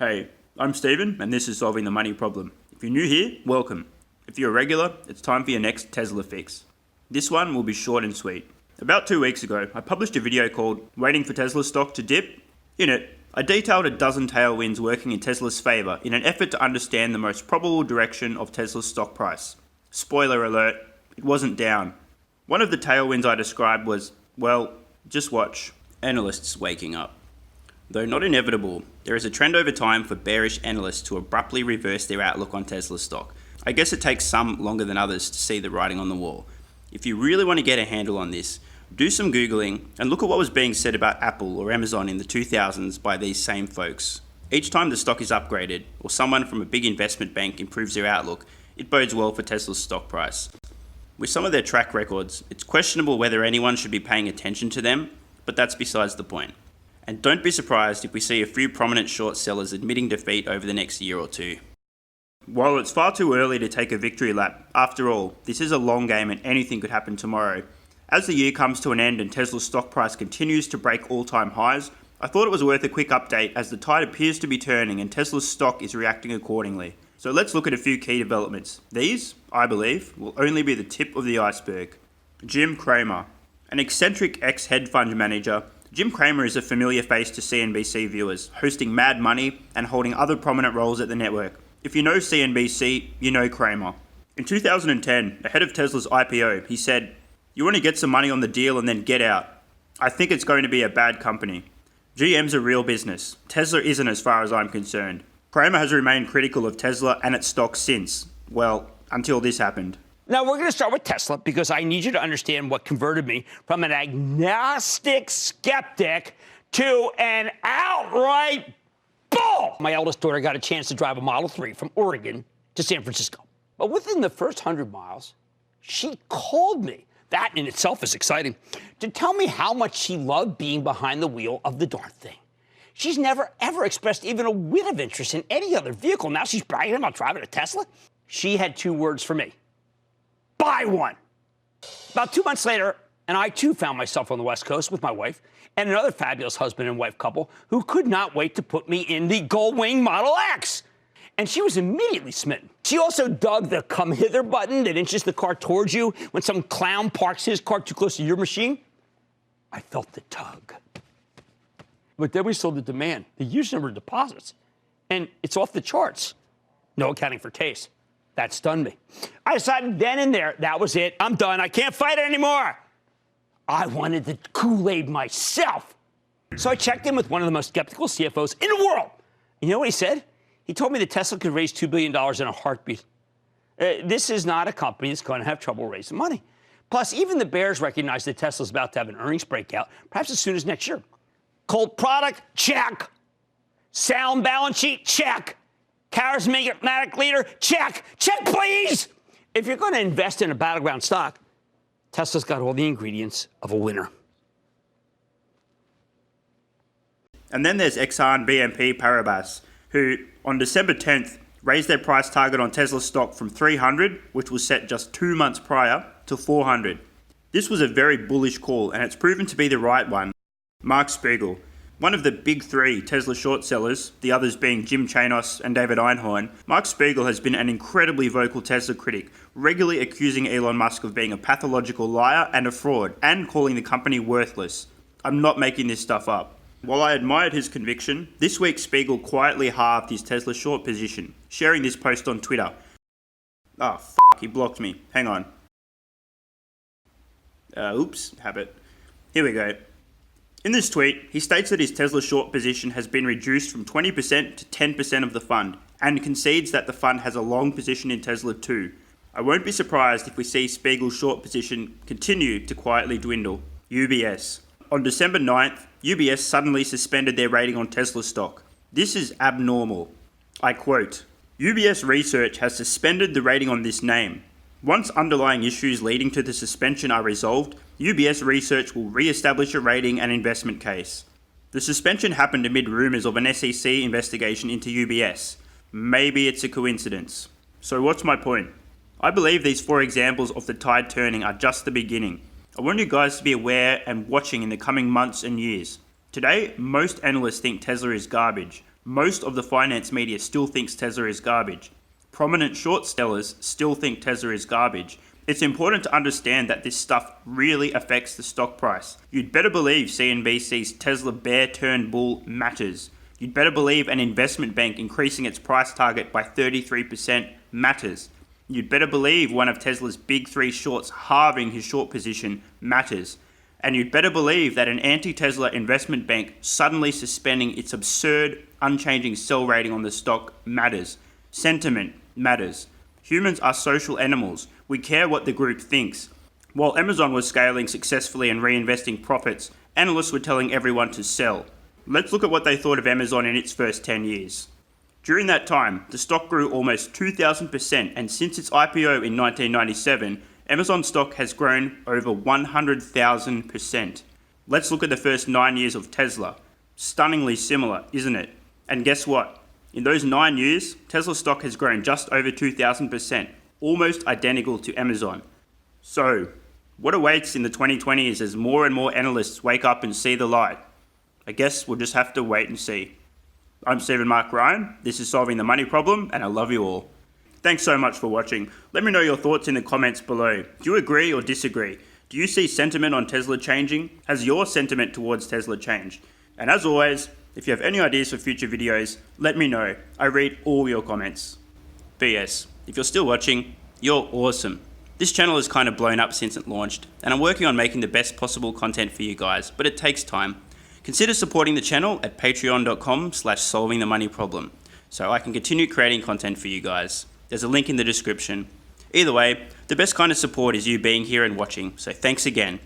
Hey, I'm Steven, and this is Solving the Money Problem. If you're new here, welcome. If you're a regular, it's time for your next Tesla fix. This one will be short and sweet. About 2 weeks ago, I published a video called Waiting for Tesla Stock to Dip. In it, I detailed a dozen tailwinds working in Tesla's favour in an effort to understand the most probable direction of Tesla's stock price. Spoiler alert, it wasn't down. One of the tailwinds I described was, well, just watch. Analysts waking up. Though not inevitable, there is a trend over time for bearish analysts to abruptly reverse their outlook on Tesla stock. I guess it takes some longer than others to see the writing on the wall. If you really want to get a handle on this, do some Googling and look at what was being said about Apple or Amazon in the 2000s by these same folks. Each time the stock is upgraded or someone from a big investment bank improves their outlook, it bodes well for Tesla's stock price. With some of their track records, it's questionable whether anyone should be paying attention to them, but that's besides the point. And don't be surprised if we see a few prominent short sellers admitting defeat over the next year or two. While it's far too early to take a victory lap, after all, this is a long game and anything could happen tomorrow. As the year comes to an end and Tesla's stock price continues to break all-time highs, I thought it was worth a quick update as the tide appears to be turning and Tesla's stock is reacting accordingly. So let's look at a few key developments. These, I believe, will only be the tip of the iceberg. Jim Cramer. An eccentric ex-hedge fund manager, Jim Cramer is a familiar face to CNBC viewers, hosting Mad Money and holding other prominent roles at the network. If you know CNBC, you know Cramer. In 2010, ahead of Tesla's IPO, he said, "You want to get some money on the deal and then get out. I think it's going to be a bad company. GM's a real business. Tesla isn't as far as I'm concerned." Cramer has remained critical of Tesla and its stock since, well, until this happened. Now, we're going to start with Tesla because I need you to understand what converted me from an agnostic skeptic to an outright bull. My eldest daughter got a chance to drive a Model 3 from Oregon to San Francisco. But within the first 100 miles, she called me. That in itself is exciting. To tell me how much she loved being behind the wheel of the darn thing. She's never, ever expressed even a whit of interest in any other vehicle. Now she's bragging about driving a Tesla. She had 2 words for me. Buy one. About 2 months later, and I too found myself on the West Coast with my wife and another fabulous husband and wife couple who could not wait to put me in the Goldwing Model X. And she was immediately smitten. She also dug the come hither button that inches the car towards you when some clown parks his car too close to your machine. I felt the tug. But then we saw the demand, the huge number of deposits, and it's off the charts. No accounting for taste. That stunned me. I decided then and there, that was it. I'm done. I can't fight it anymore. I wanted the Kool-Aid myself. So I checked in with one of the most skeptical CFOs in the world. You know what he said? He told me that Tesla could raise $2 billion in a heartbeat. This is not a company that's going to have trouble raising money. Plus, even the bears recognize that Tesla's about to have an earnings breakout, perhaps as soon as next year. Cold product? Check. Sound balance sheet? Check. Charismatic leader? Check. Check, please. If you're going to invest in a battleground stock, Tesla's got all the ingredients of a winner. And then there's Exxon BNP Paribas, who on December 10th raised their price target on Tesla stock from 300, which was set just 2 months prior, to 400. This was a very bullish call, and it's proven to be the right one. Mark Spiegel, one of the big 3 Tesla short sellers, the others being Jim Cramer and David Einhorn, Mark Spiegel has been an incredibly vocal Tesla critic, regularly accusing Elon Musk of being a pathological liar and a fraud, and calling the company worthless. I'm not making this stuff up. While I admired his conviction, this week Spiegel quietly halved his Tesla short position, sharing this post on Twitter. He blocked me. Hang on. Oops, habit. Here we go. In this tweet, he states that his Tesla short position has been reduced from 20% to 10% of the fund, and concedes that the fund has a long position in Tesla too. I won't be surprised if we see Spiegel's short position continue to quietly dwindle. UBS. On December 9th, UBS suddenly suspended their rating on Tesla stock. This is abnormal. I quote, "UBS Research has suspended the rating on this name. Once underlying issues leading to the suspension are resolved, UBS Research will re-establish a rating and investment case." The suspension happened amid rumours of an SEC investigation into UBS. Maybe it's a coincidence. So what's my point? I believe these 4 examples of the tide turning are just the beginning. I want you guys to be aware and watching in the coming months and years. Today, most analysts think Tesla is garbage. Most of the finance media still thinks Tesla is garbage. Prominent short sellers still think Tesla is garbage. It's important to understand that this stuff really affects the stock price. You'd better believe CNBC's Tesla bear turned bull matters. You'd better believe an investment bank increasing its price target by 33% matters. You'd better believe one of Tesla's big three shorts halving his short position matters. And you'd better believe that an anti-Tesla investment bank suddenly suspending its absurd, unchanging sell rating on the stock matters. Sentiment matters. Humans are social animals. We care what the group thinks. While Amazon was scaling successfully and reinvesting profits, analysts were telling everyone to sell. Let's look at what they thought of Amazon in its first 10 years. During that time, the stock grew almost 2,000%, and since its IPO in 1997, Amazon stock has grown over 100,000%. Let's look at the first 9 years of Tesla. Stunningly similar, isn't it? And guess what? In those 9 years, Tesla stock has grown just over 2,000%, almost identical to Amazon. So, what awaits in the 2020s as more and more analysts wake up and see the light? I guess we'll just have to wait and see. I'm Stephen Mark Ryan, this is Solving the Money Problem, and I love you all. Thanks so much for watching. Let me know your thoughts in the comments below. Do you agree or disagree? Do you see sentiment on Tesla changing? Has your sentiment towards Tesla changed? And as always, if you have any ideas for future videos, let me know. I read all your comments. PS, if you're still watching, you're awesome. This channel has kind of blown up since it launched, and I'm working on making the best possible content for you guys, but it takes time. Consider supporting the channel at patreon.com/solvingthemoneyproblem so I can continue creating content for you guys. There's a link in the description. Either way, the best kind of support is you being here and watching, so thanks again.